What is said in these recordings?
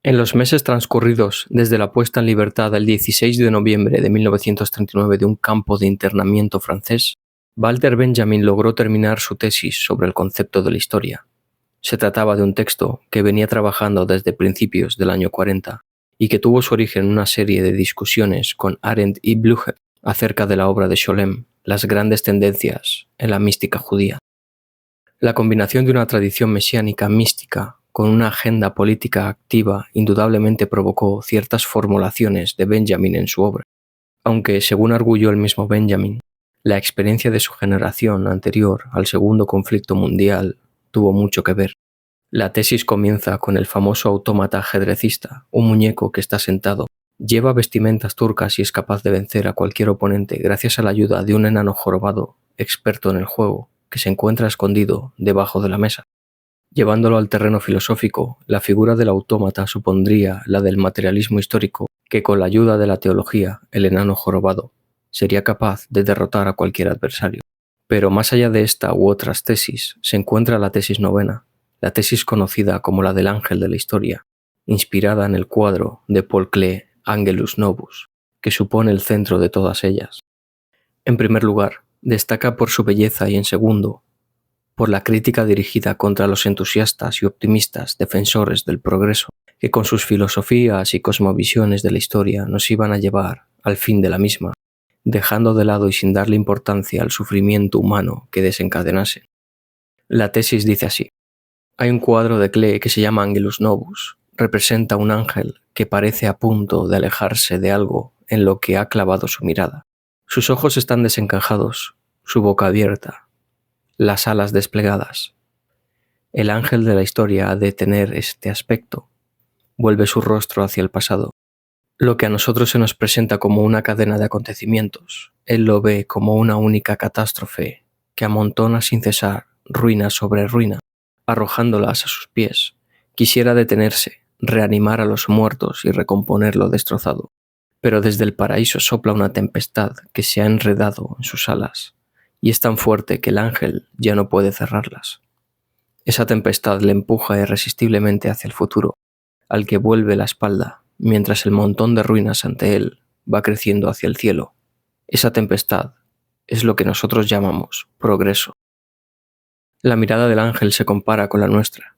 En los meses transcurridos desde la puesta en libertad el 16 de noviembre de 1939 de un campo de internamiento francés, Walter Benjamin logró terminar su tesis sobre el concepto de la historia. Se trataba de un texto que venía trabajando desde principios del año 40 y que tuvo su origen en una serie de discusiones con Arendt y Blücher acerca de la obra de Scholem, Las grandes tendencias en la mística judía. La combinación de una tradición mesiánica mística con una agenda política activa indudablemente provocó ciertas formulaciones de Benjamin en su obra, aunque, según arguyó el mismo Benjamin, la experiencia de su generación anterior al Segundo Conflicto Mundial tuvo mucho que ver. La tesis comienza con el famoso autómata ajedrecista, un muñeco que está sentado, lleva vestimentas turcas y es capaz de vencer a cualquier oponente gracias a la ayuda de un enano jorobado, experto en el juego, que se encuentra escondido debajo de la mesa. Llevándolo al terreno filosófico, la figura del autómata supondría la del materialismo histórico, que con la ayuda de la teología, el enano jorobado sería capaz de derrotar a cualquier adversario. Pero más allá de esta u otras tesis, se encuentra la tesis novena, la tesis conocida como la del ángel de la historia, inspirada en el cuadro de Paul Klee, Angelus Novus, que supone el centro de todas ellas. En primer lugar, destaca por su belleza y en segundo, por la crítica dirigida contra los entusiastas y optimistas defensores del progreso, que con sus filosofías y cosmovisiones de la historia nos iban a llevar al fin de la misma, dejando de lado y sin darle importancia al sufrimiento humano que desencadenase. La tesis dice así: hay un cuadro de Klee que se llama Angelus Novus. Representa un ángel que parece a punto de alejarse de algo en lo que ha clavado su mirada. Sus ojos están desencajados, su boca abierta, las alas desplegadas. El ángel de la historia ha de tener este aspecto. Vuelve su rostro hacia el pasado. Lo que a nosotros se nos presenta como una cadena de acontecimientos, él lo ve como una única catástrofe que amontona sin cesar ruina sobre ruina, arrojándolas a sus pies. Quisiera detenerse, reanimar a los muertos y recomponer lo destrozado. Pero desde el paraíso sopla una tempestad que se ha enredado en sus alas, y es tan fuerte que el ángel ya no puede cerrarlas. Esa tempestad le empuja irresistiblemente hacia el futuro, al que vuelve la espalda, mientras el montón de ruinas ante él va creciendo hacia el cielo. Esa tempestad es lo que nosotros llamamos progreso. La mirada del ángel se compara con la nuestra.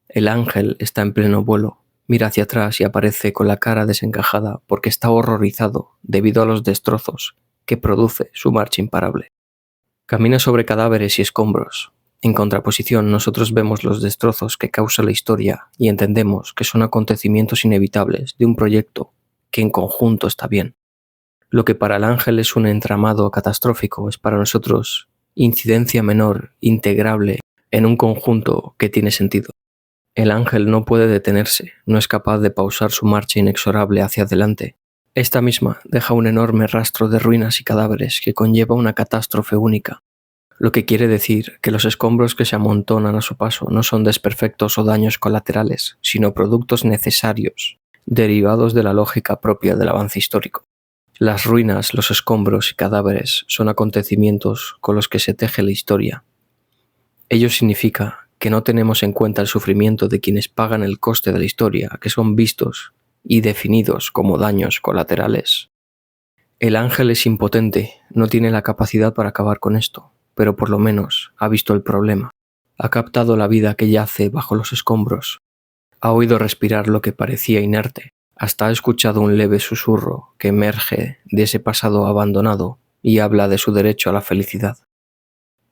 El ángel está en pleno vuelo, mira hacia atrás y aparece con la cara desencajada porque está horrorizado debido a los destrozos que produce su marcha imparable. Camina sobre cadáveres y escombros. En contraposición, nosotros vemos los destrozos que causa la historia y entendemos que son acontecimientos inevitables de un proyecto que en conjunto está bien. Lo que para el ángel es un entramado catastrófico es para nosotros incidencia menor, integrable en un conjunto que tiene sentido. El ángel no puede detenerse, no es capaz de pausar su marcha inexorable hacia adelante. Esta misma deja un enorme rastro de ruinas y cadáveres que conlleva una catástrofe única, lo que quiere decir que los escombros que se amontonan a su paso no son desperfectos o daños colaterales, sino productos necesarios, derivados de la lógica propia del avance histórico. Las ruinas, los escombros y cadáveres son acontecimientos con los que se teje la historia. Ello significa que no tenemos en cuenta el sufrimiento de quienes pagan el coste de la historia, que son vistos y definidos como daños colaterales. El ángel es impotente, no tiene la capacidad para acabar con esto, pero por lo menos ha visto el problema. Ha captado la vida que yace bajo los escombros. Ha oído respirar lo que parecía inerte. Hasta ha escuchado un leve susurro que emerge de ese pasado abandonado y habla de su derecho a la felicidad.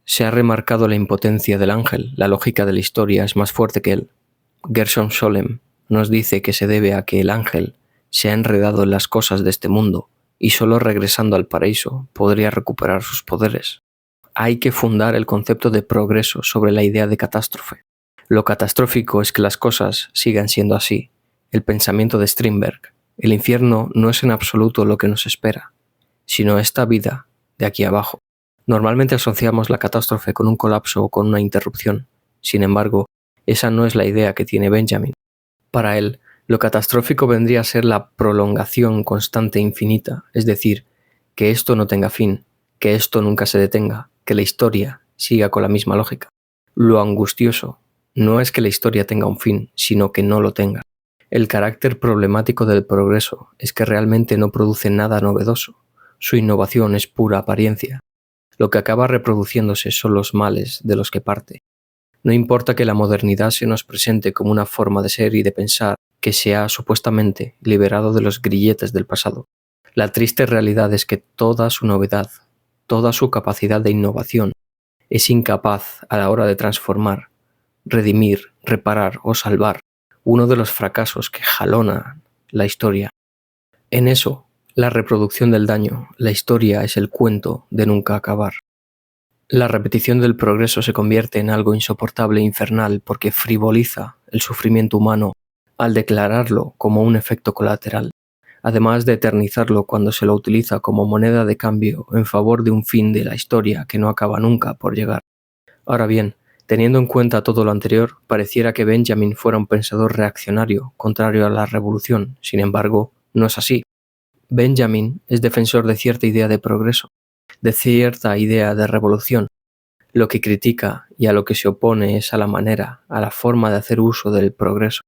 Se ha remarcado la impotencia del ángel, la lógica de la historia es más fuerte que él. Gershom Scholem nos dice que se debe a que el ángel se ha enredado en las cosas de este mundo y solo regresando al paraíso podría recuperar sus poderes. Hay que fundar el concepto de progreso sobre la idea de catástrofe. Lo catastrófico es que las cosas sigan siendo así. El pensamiento de Strindberg, el infierno no es en absoluto lo que nos espera, sino esta vida de aquí abajo. Normalmente asociamos la catástrofe con un colapso o con una interrupción. Sin embargo, esa no es la idea que tiene Benjamin. Para él, lo catastrófico vendría a ser la prolongación constante e infinita, es decir, que esto no tenga fin, que esto nunca se detenga, que la historia siga con la misma lógica. Lo angustioso no es que la historia tenga un fin, sino que no lo tenga. El carácter problemático del progreso es que realmente no produce nada novedoso. Su innovación es pura apariencia. Lo que acaba reproduciéndose son los males de los que parte. No importa que la modernidad se nos presente como una forma de ser y de pensar que se ha supuestamente liberado de los grilletes del pasado. La triste realidad es que toda su novedad, toda su capacidad de innovación, es incapaz a la hora de transformar, redimir, reparar o salvar uno de los fracasos que jalonan la historia. En eso, la reproducción del daño, la historia es el cuento de nunca acabar. La repetición del progreso se convierte en algo insoportable e infernal porque frivoliza el sufrimiento humano al declararlo como un efecto colateral, además de eternizarlo cuando se lo utiliza como moneda de cambio en favor de un fin de la historia que no acaba nunca por llegar. Ahora bien, teniendo en cuenta todo lo anterior, pareciera que Benjamin fuera un pensador reaccionario, contrario a la revolución. Sin embargo, no es así. Benjamin es defensor de cierta idea de progreso, de cierta idea de revolución. Lo que critica y a lo que se opone es a la manera, a la forma de hacer uso del progreso.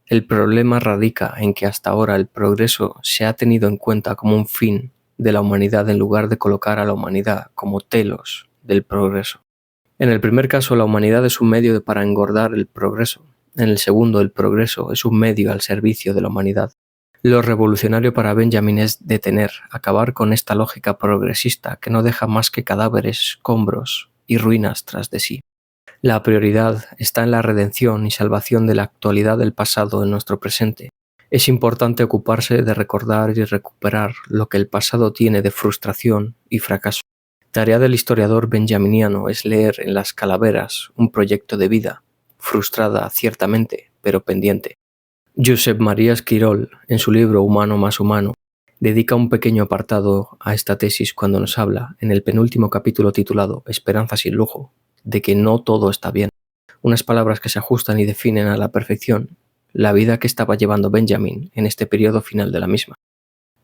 El problema radica en que hasta ahora el progreso se ha tenido en cuenta como un fin de la humanidad en lugar de colocar a la humanidad como telos del progreso. En el primer caso, la humanidad es un medio para engordar el progreso. En el segundo, el progreso es un medio al servicio de la humanidad. Lo revolucionario para Benjamin es detener, acabar con esta lógica progresista que no deja más que cadáveres, escombros y ruinas tras de sí. La prioridad está en la redención y salvación de la actualidad del pasado en nuestro presente. Es importante ocuparse de recordar y recuperar lo que el pasado tiene de frustración y fracaso. Tarea del historiador benjaminiano es leer en las calaveras un proyecto de vida, frustrada ciertamente, pero pendiente. Josep María Esquirol, en su libro Humano más humano, dedica un pequeño apartado a esta tesis cuando nos habla, en el penúltimo capítulo titulado Esperanza sin lujo, de que no todo está bien. Unas palabras que se ajustan y definen a la perfección la vida que estaba llevando Benjamin en este periodo final de la misma.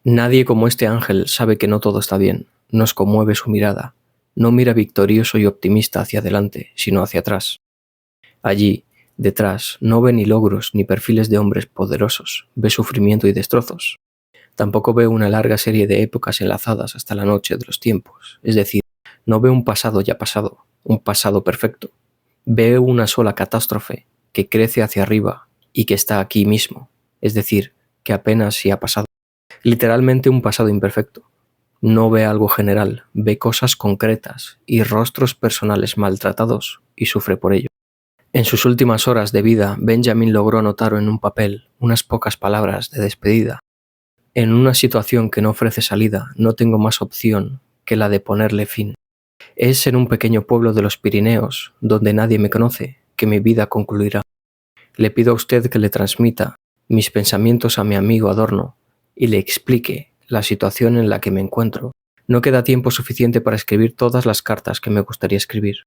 Nadie como este ángel sabe que no todo está bien. Nos conmueve su mirada. No mira victorioso y optimista hacia adelante, sino hacia atrás. Allí, detrás, no ve ni logros ni perfiles de hombres poderosos, ve sufrimiento y destrozos. Tampoco ve una larga serie de épocas enlazadas hasta la noche de los tiempos, es decir, no ve un pasado ya pasado, un pasado perfecto. Ve una sola catástrofe que crece hacia arriba y que está aquí mismo, es decir, que apenas si ha pasado. Literalmente un pasado imperfecto. No ve algo general, ve cosas concretas y rostros personales maltratados y sufre por ello. En sus últimas horas de vida, Benjamin logró anotar en un papel unas pocas palabras de despedida. En una situación que no ofrece salida, no tengo más opción que la de ponerle fin. Es en un pequeño pueblo de los Pirineos, donde nadie me conoce, que mi vida concluirá. Le pido a usted que le transmita mis pensamientos a mi amigo Adorno y le explique la situación en la que me encuentro. No queda tiempo suficiente para escribir todas las cartas que me gustaría escribir.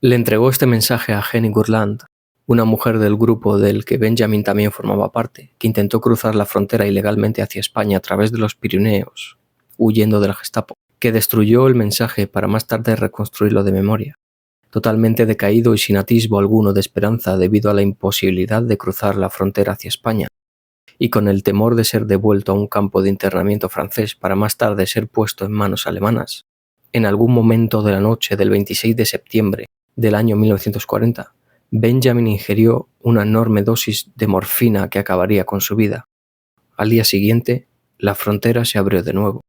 Le entregó este mensaje a Jenny Gurland, una mujer del grupo del que Benjamin también formaba parte, que intentó cruzar la frontera ilegalmente hacia España a través de los Pirineos, huyendo de la Gestapo, que destruyó el mensaje para más tarde reconstruirlo de memoria. Totalmente decaído y sin atisbo alguno de esperanza debido a la imposibilidad de cruzar la frontera hacia España, y con el temor de ser devuelto a un campo de internamiento francés para más tarde ser puesto en manos alemanas, en algún momento de la noche del 26 de septiembre del año 1940, Benjamin ingirió una enorme dosis de morfina que acabaría con su vida. Al día siguiente, la frontera se abrió de nuevo.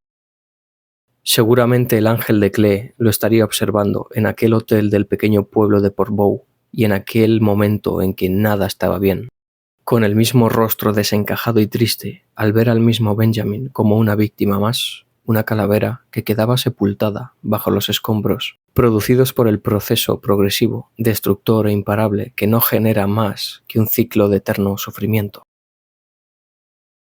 Seguramente el ángel de Clé lo estaría observando en aquel hotel del pequeño pueblo de Portbou y en aquel momento en que nada estaba bien. Con el mismo rostro desencajado y triste, al ver al mismo Benjamin como una víctima más, una calavera que quedaba sepultada bajo los escombros, producidos por el proceso progresivo, destructor e imparable que no genera más que un ciclo de eterno sufrimiento.